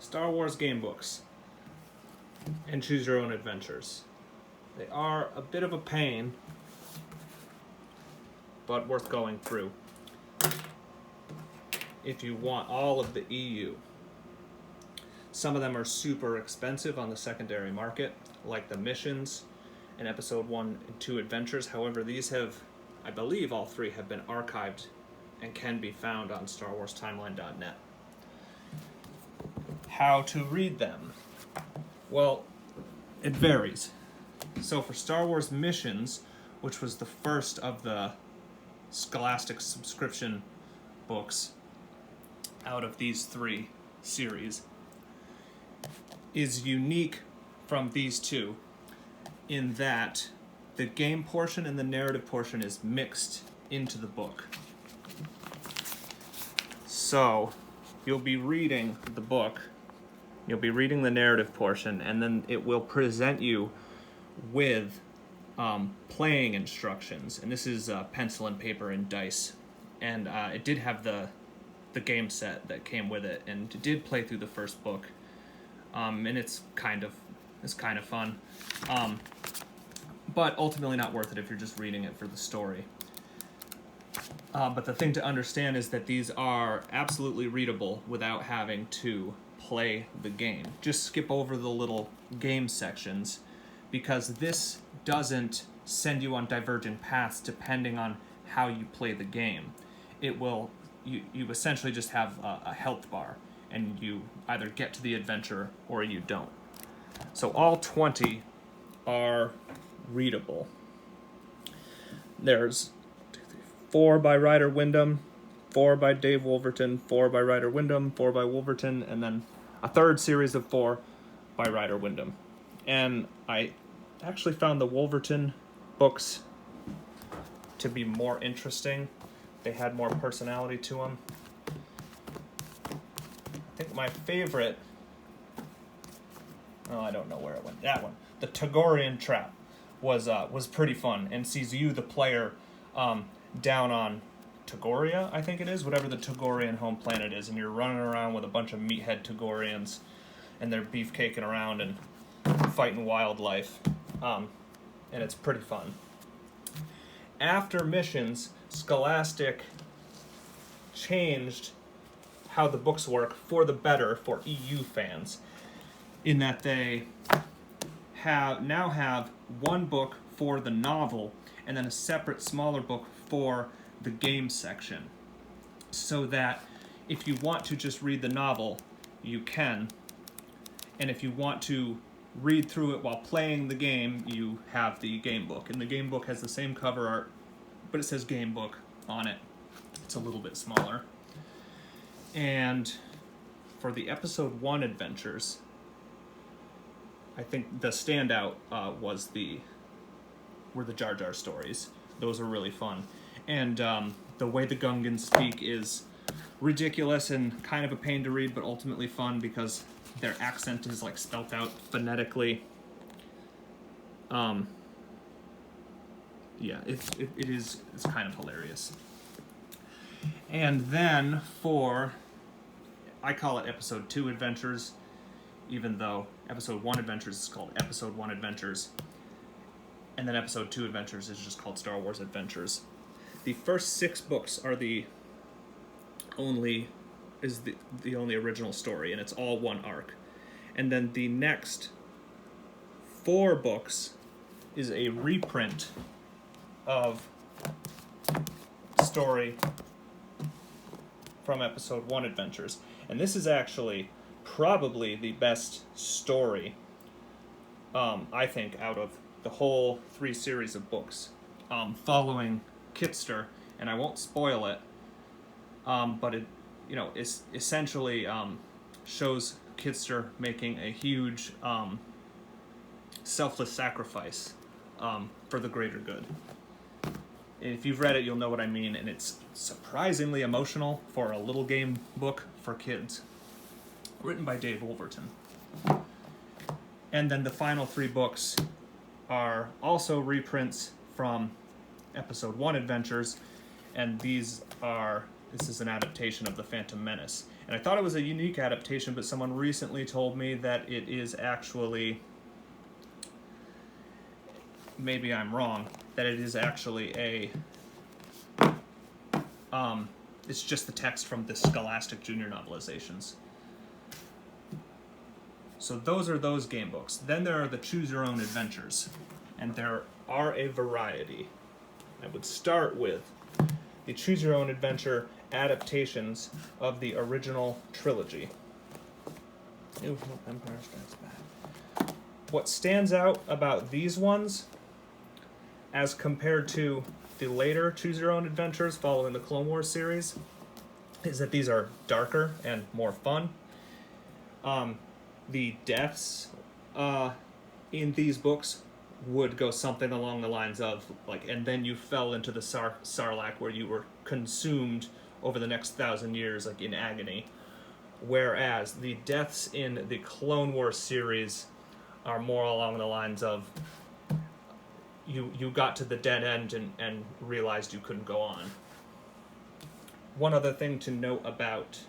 Star Wars game books and Choose Your Own Adventures. They are a bit of a pain, but worth going through if you want all of the EU. Some of them are super expensive on the secondary market, like the missions and Episode 1 and 2 Adventures. However, these have, I believe all three have been archived and can be found on StarWarsTimeline.net. How to read them? Well, it varies. So for Star Wars Missions, which was the first of the Scholastic subscription books out of these three series, is unique from these two in that the game portion and the narrative portion is mixed into the book. So you'll be reading the book, you'll be reading the narrative portion, and then it will present you with playing instructions. And this is pencil and paper and dice. And it did have the game set that came with it, and it did play through the first book. And it's kind of fun. But ultimately not worth it if you're just reading it for the story. But the thing to understand is that these are absolutely readable without having to play the game. Just skip over the little game sections, because this doesn't send you on divergent paths depending on how you play the game. It will, you essentially just have a health bar, and you either get to the adventure or you don't. So all 20 are readable. There's 4 by Ryder Wyndham, 4 by Dave Wolverton, 4 by Ryder Wyndham, 4 by Wolverton, and then a third series of 4 by Ryder Wyndham. And I actually found the Wolverton books to be more interesting. They had more personality to them. I think my favorite, I don't know where it went. That one, the Togorian Trap, was pretty fun, and sees you, the player, down on Togoria, I think it is, whatever the Togorian home planet is, and you're running around with a bunch of meathead Togorians, and they're beefcaking around and fighting wildlife, and it's pretty fun. After Missions, Scholastic changed how the books work for the better for EU fans, in that they now have one book for the novel and then a separate smaller book for the game section, so that if you want to just read the novel, you can, and if you want to read through it while playing the game, you have the game book. And the game book has the same cover art, but it says game book on it. It's a little bit smaller. And for the Episode 1 adventures, I think the standout were the Jar Jar stories. Those are really fun. And the way the Gungans speak is ridiculous and kind of a pain to read, but ultimately fun because their accent is like spelt out phonetically. It's kind of hilarious. And then I call it Episode 2 Adventures, even though Episode 1 Adventures is called Episode 1 Adventures, and then Episode 2 Adventures is just called Star Wars Adventures. The first 6 books are the only original story, and it's all one arc. And then the next 4 books is a reprint of story from Episode 1 Adventures. And this is actually probably the best story, I think, out of the whole 3 series of books, following Kitster, and I won't spoil it, but it, essentially shows Kitster making a huge selfless sacrifice for the greater good. If you've read it, you'll know what I mean, and it's surprisingly emotional for a little game book for kids, written by Dave Wolverton. And then the final 3 books are also reprints from Episode 1 Adventures, and this is an adaptation of The Phantom Menace. And I thought it was a unique adaptation, but someone recently told me that it is actually, maybe I'm wrong, that it is actually it's just the text from the Scholastic Junior novelizations. So those are those game books. Then there are the Choose Your Own Adventures, and there are a variety. I would start with the Choose Your Own Adventure adaptations of the original trilogy. Ooh, Empire Strikes Back. What stands out about these ones, as compared to the later Choose Your Own Adventures following the Clone Wars series, is that these are darker and more fun. The deaths in these books would go something along the lines of, like, and then you fell into the Sarlacc where you were consumed over the next 1,000 years, like, in agony. Whereas the deaths in the Clone Wars series are more along the lines of, you got to the dead end and realized you couldn't go on. One other thing to note about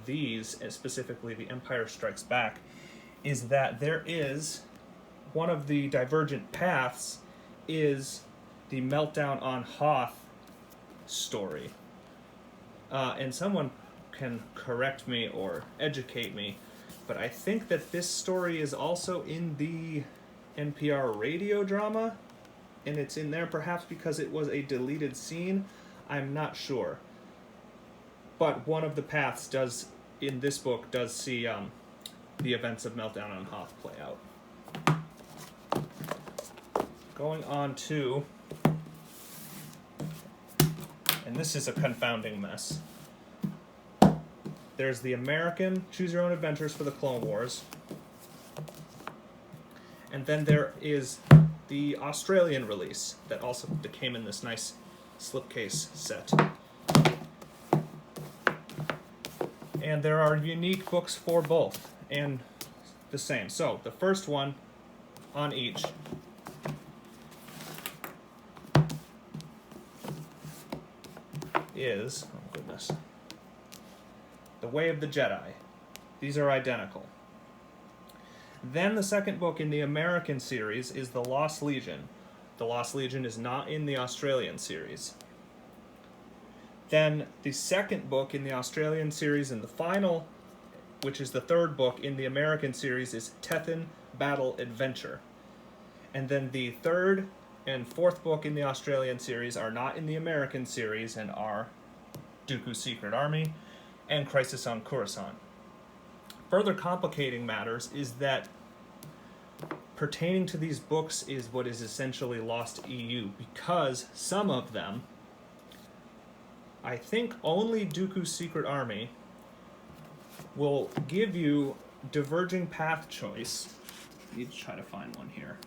these, and specifically the Empire Strikes Back, is that there is one of the divergent paths is the Meltdown on Hoth story. And someone can correct me or educate me, but I think that this story is also in the NPR radio drama, and it's in there perhaps because it was a deleted scene. I'm not sure. But one of the paths does, in this book, does see the events of Meltdown on Hoth play out. Going on to, and this is a confounding mess. There's the American Choose Your Own Adventures for the Clone Wars. And then there is the Australian release that also came in this nice slipcase set. And there are unique books for both, and the same. So, the first one on each is, oh goodness, The Way of the Jedi. These are identical. Then the second book in the American series is The Lost Legion. The Lost Legion is not in the Australian series. Then the second book in the Australian series and the final, which is the third book in the American series, is Tethan Battle Adventure. And then the third and fourth book in the Australian series are not in the American series and are Dooku's Secret Army and Crisis on Coruscant. Further complicating matters is that pertaining to these books is what is essentially Lost EU, because some of them, I think only Dooku's Secret Army, will give you diverging path choice. I need to try to find one here.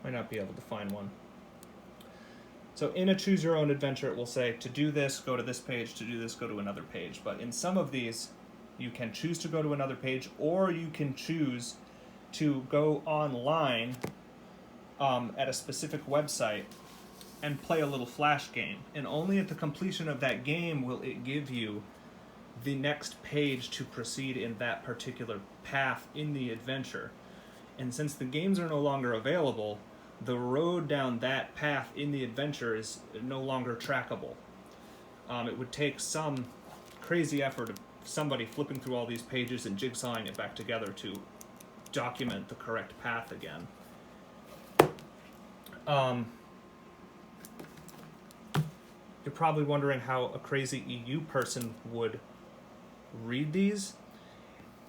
Might not be able to find one. So in a Choose Your Own Adventure, it will say, to do this, go to this page, to do this, go to another page. But in some of these, you can choose to go to another page, or you can choose to go online at a specific website and play a little flash game. And only at the completion of that game will it give you the next page to proceed in that particular path in the adventure. And since the games are no longer available, the road down that path in the adventure is no longer trackable. It would take some crazy effort of somebody flipping through all these pages and jigsawing it back together to document the correct path again. You're probably wondering how a crazy EU person would read these,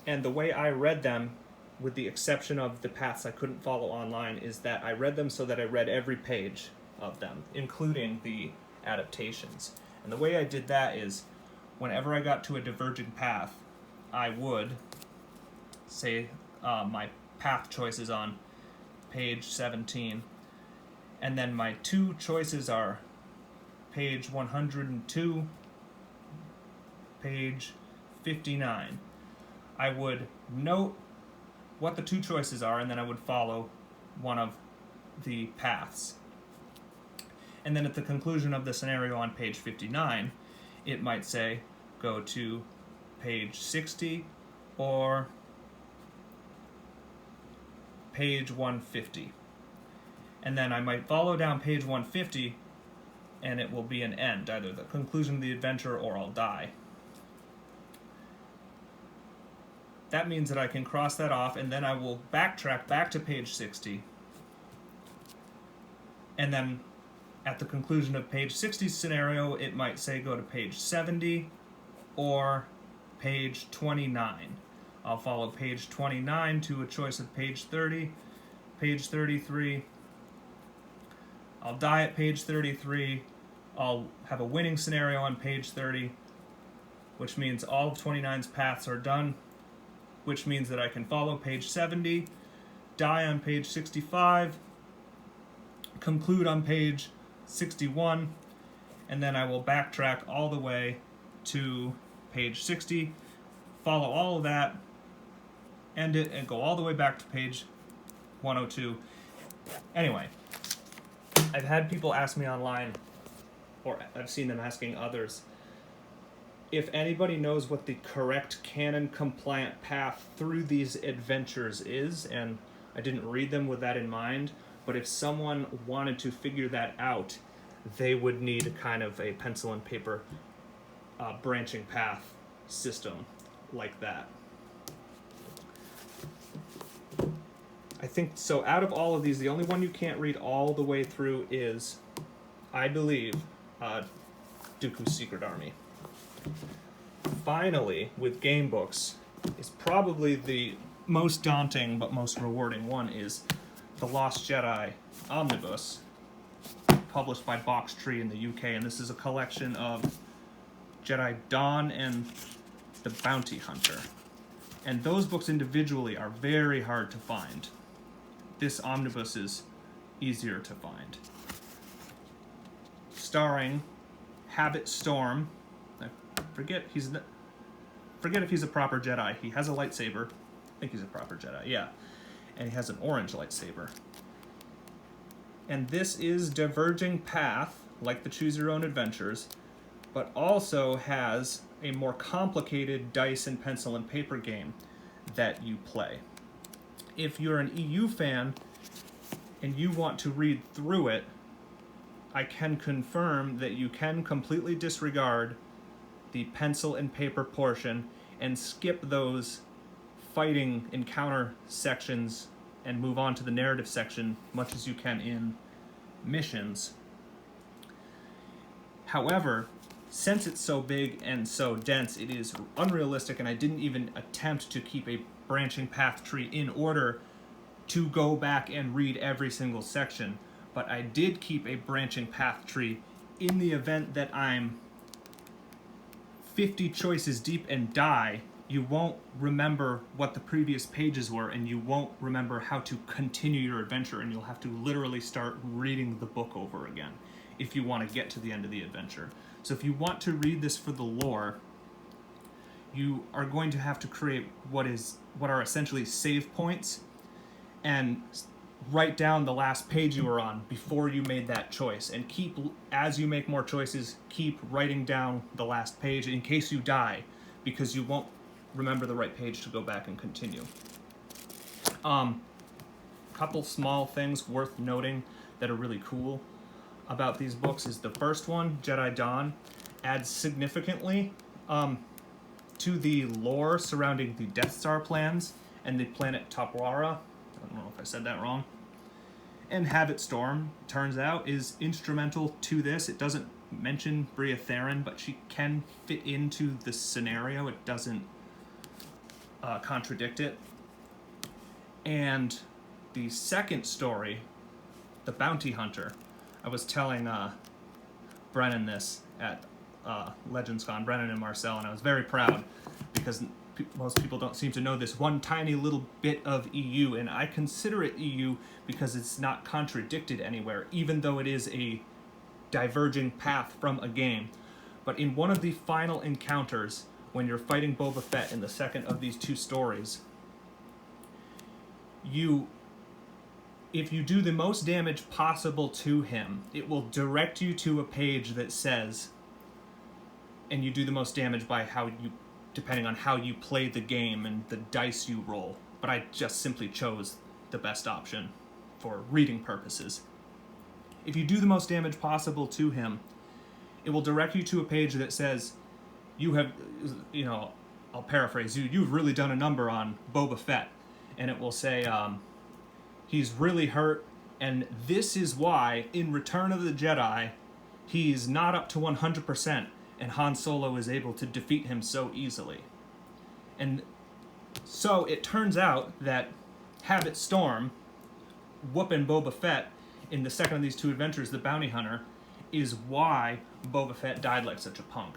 and the way I read them, with the exception of the paths I couldn't follow online, is that I read them so that I read every page of them, including the adaptations. And the way I did that is, whenever I got to a diverging path, I would say my path choices on page 17, and then my two choices are page 102, page 59. I would note what the two choices are, and then I would follow one of the paths. And then at the conclusion of the scenario on page 59, it might say go to page 60 or page 150. And then I might follow down page 150 and it will be an end, either the conclusion of the adventure or I'll die. That means that I can cross that off, and then I will backtrack back to page 60. And then at the conclusion of page 60's scenario, it might say go to page 70 or page 29. I'll follow page 29 to a choice of page 30, page 33. I'll die at page 33. I'll have a winning scenario on page 30, which means all of 29's paths are done, which means that I can follow page 70, die on page 65, conclude on page 61, and then I will backtrack all the way to page 60, follow all of that, end it, and go all the way back to page 102. Anyway, I've had people ask me online, or I've seen them asking others, if anybody knows what the correct canon-compliant path through these adventures is, and I didn't read them with that in mind, but if someone wanted to figure that out, they would need kind of a pencil and paper branching path system like that. I think, so out of all of these, the only one you can't read all the way through is, I believe, Dooku's Secret Army. Finally, with game books, is probably the most daunting but most rewarding one, is The Lost Jedi Omnibus, published by Box Tree in the UK, and this is a collection of Jedi Dawn and The Bounty Hunter. And those books individually are very hard to find. This omnibus is easier to find. Starring Habit Storm. I forget if he's a proper Jedi. He has a lightsaber. I think he's a proper Jedi, yeah. And he has an orange lightsaber. And this is diverging path, like the Choose Your Own Adventures, but also has a more complicated dice and pencil and paper game that you play. If you're an EU fan and you want to read through it, I can confirm that you can completely disregard the pencil and paper portion and skip those fighting encounter sections and move on to the narrative section much as you can in missions. However, since it's so big and so dense, it is unrealistic, and I didn't even attempt to keep a branching path tree in order to go back and read every single section. But I did keep a branching path tree in the event that I'm 50 choices deep and die. You won't remember what the previous pages were, and you won't remember how to continue your adventure, and you'll have to literally start reading the book over again if you want to get to the end of the adventure. So if you want to read this for the lore, you are going to have to create what are essentially save points and write down the last page you were on before you made that choice, and keep, as you make more choices, keep writing down the last page in case you die, because you won't remember the right page to go back and continue. Couple small things worth noting that are really cool about these books is the first one, Jedi Dawn, adds significantly to the lore surrounding the Death Star plans and the planet Tapwara. I don't know if I said that wrong. And Habit Storm, turns out, is instrumental to this. It doesn't mention Bria Theron, but she can fit into the scenario. It doesn't contradict it. And the second story, The Bounty Hunter, I was telling Brennan this at LegendsCon, Brennan and Marcel, and I was very proud because most people don't seem to know this one tiny little bit of EU, and I consider it EU because it's not contradicted anywhere, even though it is a diverging path from a game. But in one of the final encounters, when you're fighting Boba Fett in the second of these two stories, if you do the most damage possible to him, it will direct you to a page that says, and you do the most damage by depending on how you play the game and the dice you roll. But I just simply chose the best option for reading purposes. If you do the most damage possible to him, it will direct you to a page that says, I'll paraphrase, you've really done a number on Boba Fett. And it will say, he's really hurt, and this is why, in Return of the Jedi, he's not up to 100%, and Han Solo is able to defeat him so easily. And so it turns out that Habit Storm, whooping Boba Fett in the second of these two adventures, the Bounty Hunter, is why Boba Fett died like such a punk.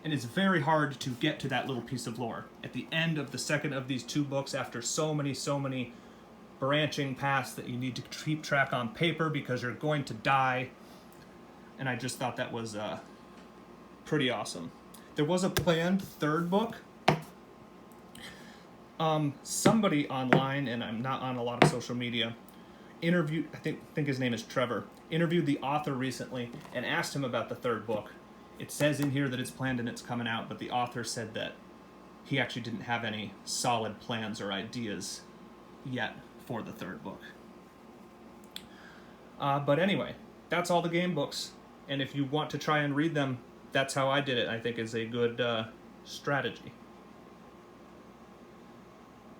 And it's very hard to get to that little piece of lore. At the end of the second of these two books, after so many branching paths that you need to keep track on paper because you're going to die. And I just thought that was pretty awesome. There was a planned third book. Somebody online, and I'm not on a lot of social media, interviewed, I think his name is Trevor, interviewed the author recently and asked him about the third book. It says in here that it's planned and it's coming out, but the author said that he actually didn't have any solid plans or ideas yet for the third book. But anyway, that's all the game books. And if you want to try and read them, that's how I did it. I think is a good strategy.